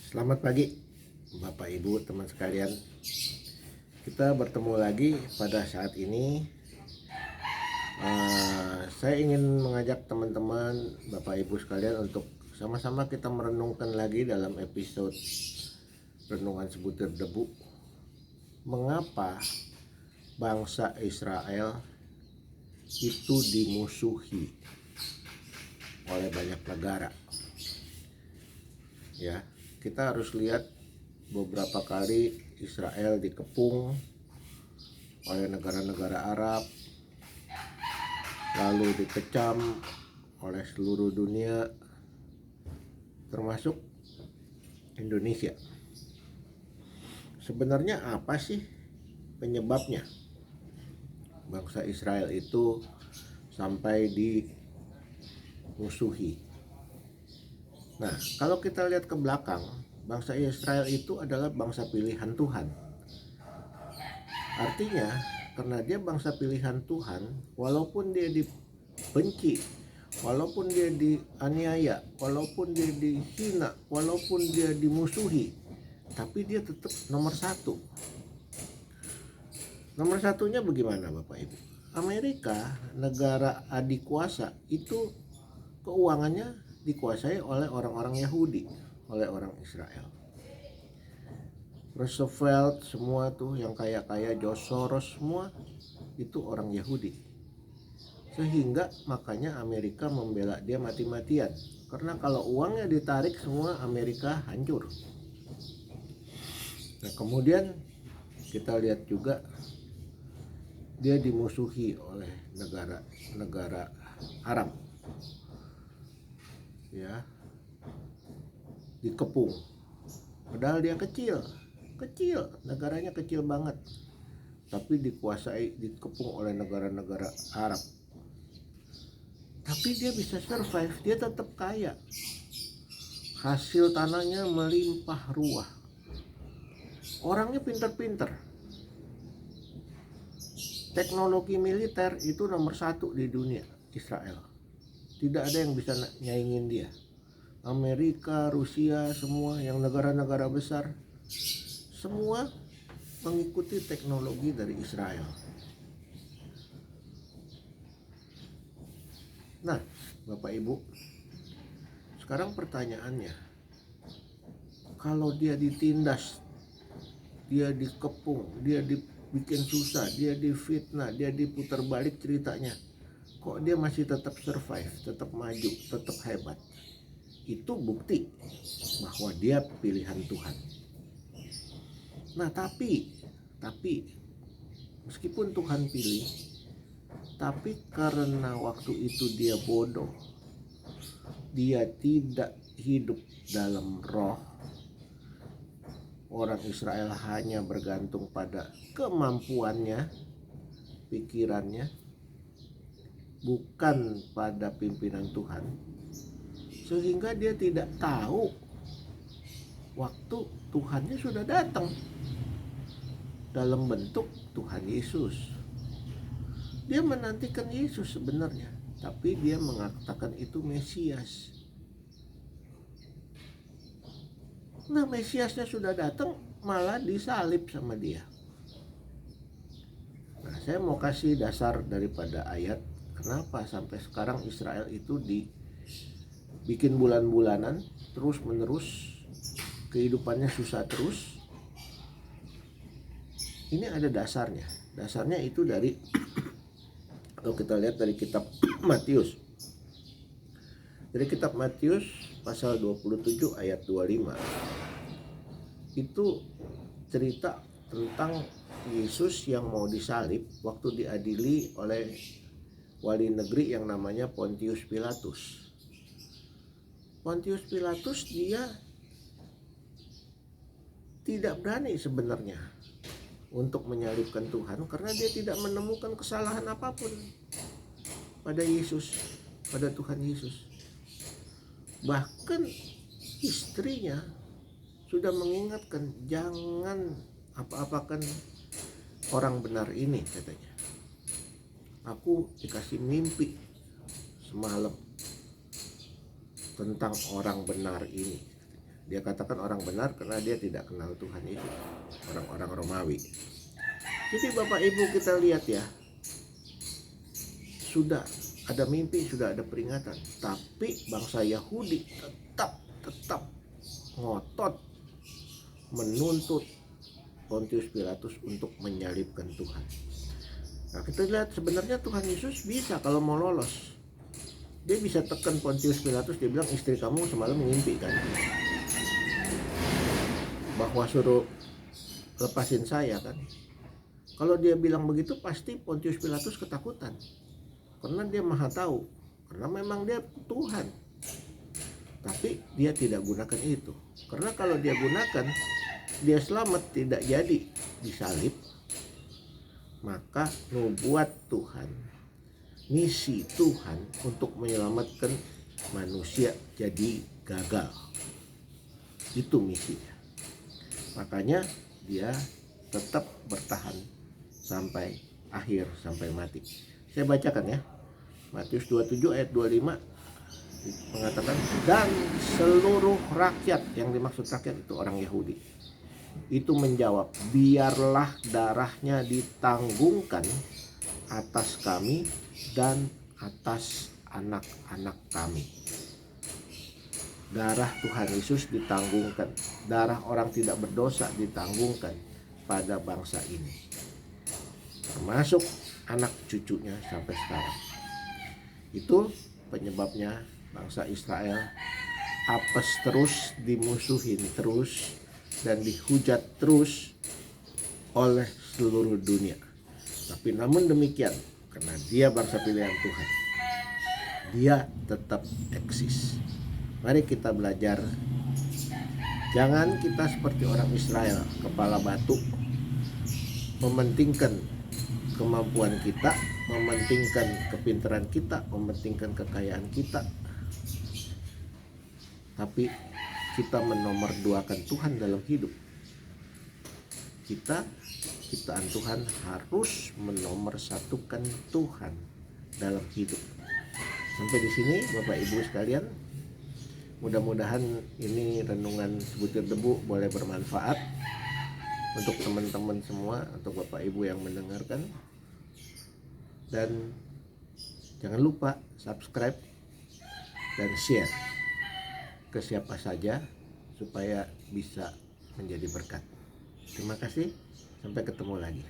Selamat pagi Bapak Ibu teman sekalian. Kita bertemu lagi pada saat ini. Saya ingin mengajak teman-teman Bapak Ibu sekalian untuk sama-sama kita merenungkan lagi dalam episode Renungan Sebutir Debu. Mengapa bangsa Israel itu dimusuhi oleh banyak negara? Ya, kita harus lihat beberapa kali Israel dikepung oleh negara-negara Arab, lalu dikecam oleh seluruh dunia, termasuk Indonesia. Sebenarnya apa sih penyebabnya bangsa Israel itu sampai dimusuhi? Nah, kalau kita lihat ke belakang, bangsa Israel itu adalah bangsa pilihan Tuhan. Artinya, karena dia bangsa pilihan Tuhan, walaupun dia dibenci, walaupun dia dianiaya, walaupun dia dihina, walaupun dia dimusuhi, tapi dia tetap nomor satu. Nomor satunya bagaimana Bapak Ibu? Amerika, negara adik kuasa, itu keuangannya dikuasai oleh orang-orang Yahudi, oleh orang Israel. Roosevelt semua tuh yang kaya-kaya, George Soros semua itu orang Yahudi. Sehingga makanya Amerika membela dia mati-matian. Karena kalau uangnya ditarik semua Amerika hancur. Nah, kemudian kita lihat juga dia dimusuhi oleh negara-negara Arab. Ya, dikepung, padahal dia kecil, negaranya kecil banget, tapi dikepung oleh negara-negara Arab. Tapi dia bisa survive, dia tetap kaya, hasil tanahnya melimpah ruah, orangnya pinter-pinter, teknologi militer itu nomor satu di dunia. Israel tidak ada yang bisa nyaingin dia. Amerika, Rusia, semua yang negara-negara besar semua mengikuti teknologi dari Israel. Nah, Bapak Ibu, sekarang pertanyaannya, kalau dia ditindas, dia dikepung, dia dibikin susah, dia difitnah, dia diputar balik ceritanya, kok dia masih tetap survive, tetap maju, tetap hebat? Itu bukti bahwa dia pilihan Tuhan. Nah, tapi meskipun Tuhan pilih, tapi karena waktu itu dia bodoh, dia tidak hidup dalam roh. Orang Israel hanya bergantung pada kemampuannya, pikirannya, bukan pada pimpinan Tuhan, sehingga dia tidak tahu waktu Tuhannya sudah datang dalam bentuk Tuhan Yesus. Dia menantikan Yesus sebenarnya, tapi dia mengatakan itu Mesias. Nah, Mesiasnya sudah datang, malah disalib sama dia. Nah, saya mau kasih dasar daripada ayat kenapa sampai sekarang Israel itu dibikin bulan-bulanan, terus menerus, kehidupannya susah terus. Ini ada dasarnya. Dasarnya itu dari kalau kita lihat dari kitab Matius. Dari kitab Matius pasal 27 ayat 25. Itu cerita tentang Yesus yang mau disalib waktu diadili oleh wali negeri yang namanya Pontius Pilatus. Pontius Pilatus dia tidak berani sebenarnya untuk menyalibkan Tuhan karena dia tidak menemukan kesalahan apapun pada Yesus, pada Tuhan Yesus. Bahkan istrinya sudah mengingatkan, jangan apa-apakan orang benar ini, katanya. Aku dikasih mimpi semalam tentang orang benar ini. Dia katakan orang benar karena dia tidak kenal Tuhan itu, orang-orang Romawi. Jadi Bapak Ibu kita lihat ya, sudah ada mimpi, sudah ada peringatan, tapi bangsa Yahudi tetap ngotot menuntut Pontius Pilatus untuk menyalibkan Tuhan. Nah, kita lihat sebenarnya Tuhan Yesus bisa kalau mau lolos. Dia bisa tekan Pontius Pilatus, dia bilang istri kamu semalam mimpi kan, bahwa suruh lepasin saya kan. Kalau dia bilang begitu pasti Pontius Pilatus ketakutan, karena dia maha tahu, karena memang dia Tuhan. Tapi dia tidak gunakan itu, karena kalau dia gunakan, dia selamat tidak jadi disalib, maka nubuat Tuhan, misi Tuhan untuk menyelamatkan manusia jadi gagal. Itu misinya. Makanya dia tetap bertahan sampai akhir, sampai mati. Saya bacakan ya. Matius 27 ayat 25 mengatakan, dan seluruh rakyat, yang dimaksud rakyat itu orang Yahudi, itu menjawab, biarlah darahnya ditanggungkan atas kami dan atas anak-anak kami. Darah Tuhan Yesus ditanggungkan, darah orang tidak berdosa ditanggungkan pada bangsa ini, termasuk anak cucunya sampai sekarang. Itu penyebabnya bangsa Israel apes terus, dimusuhin terus, dan dihujat terus oleh seluruh dunia. Tapi namun demikian, karena dia bangsa pilihan Tuhan, dia tetap eksis. Mari kita belajar, jangan kita seperti orang Israel, kepala batu, mementingkan kemampuan kita, mementingkan kepintaran kita, mementingkan kekayaan kita, tapi kita menomorduakan Tuhan dalam hidup kita. Ciptaan Tuhan harus menomorsatukan Tuhan dalam hidup. Sampai di sini Bapak Ibu sekalian, mudah-mudahan ini renungan sebutir debu boleh bermanfaat untuk teman-teman semua, untuk Bapak Ibu yang mendengarkan. Dan jangan lupa subscribe dan share ke siapa saja supaya bisa menjadi berkat. Terima kasih, sampai ketemu lagi.